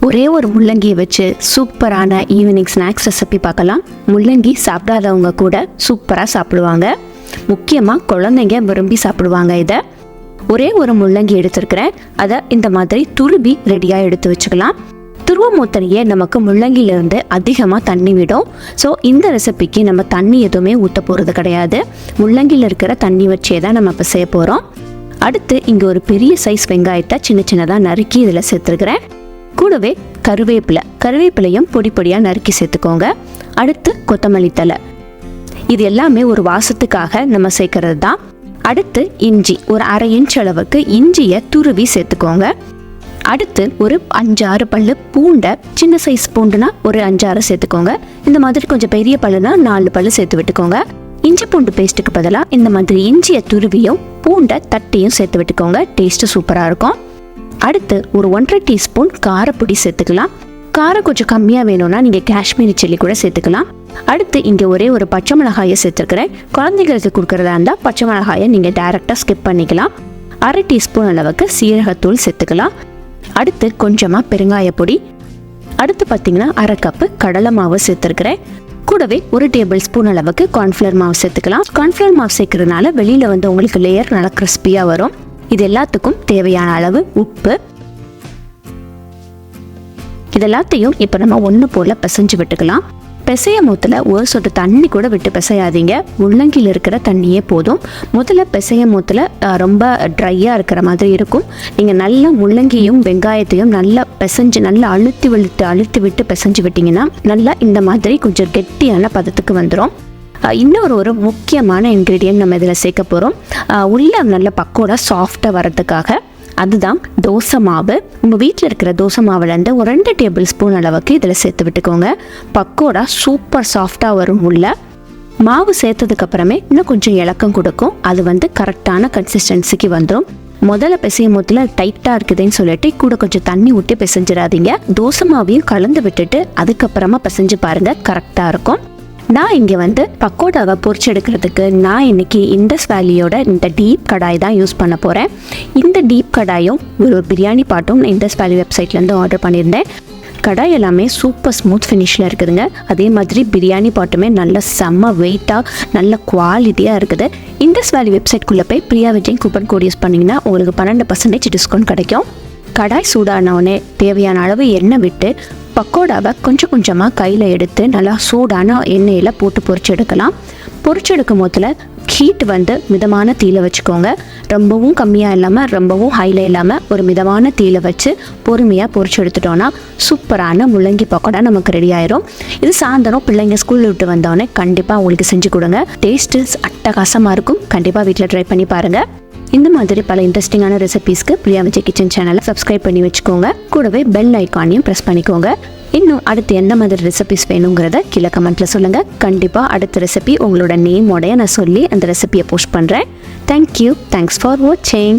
ஒரே ஒரு முள்ளங்கியை வச்சு சூப்பரான ஈவினிங் ஸ்நாக்ஸ் ரெசிபி பார்க்கலாம். முள்ளங்கி சாப்பிடாதவங்க கூட சூப்பராக சாப்பிடுவாங்க. முக்கியமாக குழந்தைங்க விரும்பி சாப்பிடுவாங்க. இதை ஒரே ஒரு முள்ளங்கி எடுத்துருக்கிறேன். அதை இந்த மாதிரி துருவி ரெடியாக எடுத்து வச்சுக்கலாம். துருவம் ஊத்தனையே நமக்கு முள்ளங்கியிலேருந்து அதிகமாக தண்ணி விடும். ஸோ இந்த ரெசிபிக்கு நம்ம தண்ணி எதுவுமே ஊற்ற போகிறது கிடையாது. முள்ளங்கியில் இருக்கிற தண்ணி வச்சே தான் நம்ம இப்போ செய்ய போகிறோம். அடுத்து இங்கே ஒரு பெரிய சைஸ் வெங்காயத்தை சின்ன சின்னதாக நறுக்கி இதில் சேர்த்துருக்கிறேன். கூடவே கருவேப்பிலையும் பொடி பொடியாக நறுக்கி சேர்த்துக்கோங்க. அடுத்து கொத்தமல்லி தழை, இது எல்லாமே ஒரு வாசத்துக்காக நம்ம சேர்க்கறது தான். அடுத்து இஞ்சி, ஒரு 1/2 இன்ச் அளவுக்கு இஞ்சியை துருவி சேர்த்துக்கோங்க. அடுத்து ஒரு 5-6 பல்லு பூண்டை, சின்ன சைஸ் பூண்டுனா ஒரு 5-6 சேர்த்துக்கோங்க. இந்த மாதிரி கொஞ்சம் பெரிய பல்லுனா 4 பல்லு சேர்த்து விட்டுக்கோங்க. இஞ்சி பூண்டு பேஸ்ட்டுக்கு பதிலாக இந்த மாதிரி இஞ்சியை துருவியும் பூண்டை தட்டியும் சேர்த்து விட்டுக்கோங்க. டேஸ்ட்டு சூப்பராக இருக்கும். அடுத்து ஒரு 1.5 டீஸ்பூன் காரப்பொடி சேர்த்துக்கலாம். காரம் கொஞ்சம் கம்மியாக வேணும்னா நீங்கள் காஷ்மீரி சில்லி கூட சேர்த்துக்கலாம். அடுத்து இங்கே ஒரே ஒரு பச்சை மிளகாயை சேர்த்துருக்கிறேன். குழந்தைங்களுக்கு கொடுக்குறதா இருந்தால் பச்சை மிளகாயை நீங்கள் டைரெக்டாக ஸ்கிப் பண்ணிக்கலாம். 1/2 டீஸ்பூன் அளவுக்கு சீரகத்தூள் சேர்த்துக்கலாம். அடுத்து கொஞ்சமாக பெருங்காயப்பொடி. அடுத்து பார்த்தீங்கன்னா 1/2 கப்பு கடலை மாவு சேர்த்துருக்கிறேன். கூடவே 1 டேபிள் ஸ்பூன் அளவுக்கு கார்ன்ஃப்ளவர் மாவு சேர்த்துக்கலாம். கார்ன்ஃப்ளவர் மாவு சேர்க்கறதுனால வெளியில் வந்து உங்களுக்கு லேயர் நல்லா கிறிஸ்பியாக வரும். இது எல்லாத்துக்கும் தேவையான அளவு உப்பு. இது எல்லாத்தையும் இப்போ நம்ம ஒன்று போல் பிசைஞ்சு விட்டுக்கலாம். பிசைய மூத்தில் ஒரு சொட்டு தண்ணி கூட விட்டு பிசையாதீங்க. முள்ளங்கியில் இருக்கிற தண்ணியே போதும். முதல்ல பிசைய மூத்தில் ரொம்ப ட்ரையாக இருக்கிற மாதிரி இருக்கும். நீங்கள் நல்லா முள்ளங்கியும் வெங்காயத்தையும் நல்லா பிசைஞ்சு நல்லா அழுத்தி விட்டு பிசைஞ்சு விட்டிங்கன்னா நல்லா இந்த மாதிரி கொஞ்சம் கெட்டியான பதத்துக்கு வந்துடும். இன்னொரு முக்கியமான இன்க்ரீடியன்ட் நம்ம இதில் சேர்க்க போகிறோம். உள்ளே நல்ல பக்கோடா சாஃப்டாக வரதுக்காக, அதுதான் தோசை மாவு. உங்கள் வீட்டில் இருக்கிற தோசை மாவுலேருந்து ஒரு 2 டேபிள் ஸ்பூன் அளவுக்கு இதில் சேர்த்து விட்டுக்கோங்க. பக்கோடா சூப்பர் சாஃப்டாக வரும். உள்ள மாவு சேர்த்ததுக்கப்புறமே இன்னும் கொஞ்சம் இலக்கம் கொடுக்கும். அது வந்து கரெக்டான கன்சிஸ்டன்சிக்கு வந்துடும். முதல்ல பிசையும் போதில் டைட்டாக இருக்குதுன்னு சொல்லிட்டு கூட கொஞ்சம் தண்ணி ஊற்றி பிசைஞ்சிடாதீங்க. தோசை மாவையும் கலந்து விட்டுட்டு அதுக்கப்புறமா பிசைஞ்சு பாருங்கள், கரெக்டாக இருக்கும். நான் இங்கே வந்து பக்கோடாவை பொரிச்சு எடுக்கிறதுக்கு நான் இன்னைக்கு இண்டஸ் வேலியோட இந்த டீப் கடாய் தான் யூஸ் பண்ண போகிறேன். இந்த டீப் கடாயும் ஒரு பிரியாணி பாட்டும் இண்டஸ் வேலி வெப்சைட்லேருந்து ஆர்டர் பண்ணியிருந்தேன். கடாய் எல்லாமே சூப்பர் ஸ்மூத் ஃபினிஷில் இருக்குதுங்க. அதே மாதிரி பிரியாணி பாட்டுமே நல்ல செம்ம வெயிட்டாக நல்ல குவாலிட்டியாக இருக்குது. இண்டஸ் வேலி வெப்சைட்குள்ளே போய் Priya Vijay coupon code use பண்ணிங்கன்னா உங்களுக்கு 12% டிஸ்கவுண்ட் கிடைக்கும். கடாய் சூடானவுடனே தேவையான அளவு எண்ணெய் விட்டு பக்கோடாவை கொஞ்சம் கொஞ்சமாக கையில் எடுத்து நல்லா சூடான எண்ணெயில் போட்டு பொரிச்சு எடுக்கலாம். பொரிச்சு எடுக்கும் போதில் ஹீட் வந்து மிதமான தீயில வச்சுக்கோங்க. ரொம்பவும் கம்மியாக இல்லாமல் ரொம்பவும் ஹையில் இல்லாமல் ஒரு மிதமான தீயில வச்சு பொறுமையாக பொரிச்சு எடுத்துட்டோன்னா சூப்பரான முள்ளங்கி பக்கோடா நமக்கு ரெடி ஆயிரும். இது சாயந்தரம் பிள்ளைங்க ஸ்கூலில் விட்டு வந்தோடனே கண்டிப்பாக உங்களுக்கு செஞ்சு கொடுங்க. டேஸ்ட்டு அட்டகாசமாக இருக்கும். கண்டிப்பாக வீட்டில் ட்ரை பண்ணி பாருங்கள். இந்த மாதிரி பல இன்ட்ரெஸ்டிங்கான ரெசிபீஸ்க்கு பிரியா விஜய் கிச்சன் சேனலை சப்ஸ்கிரைப் பண்ணி வச்சுக்கோங்க. கூடவே பெல் ஐக்கானையும் ப்ரெஸ் பண்ணிக்கோங்க. இன்னும் அடுத்து எந்த மாதிரி ரெசிபிஸ் வேணுங்கிறத கீழே கமெண்ட்டில் சொல்லுங்கள். கண்டிப்பாக அடுத்த ரெசிபி உங்களோட நேமோடைய நான் சொல்லி அந்த ரெசிபியை போஸ்ட் பண்ணுறேன். தேங்க்யூ. தேங்க்ஸ் ஃபார் வாட்சிங்.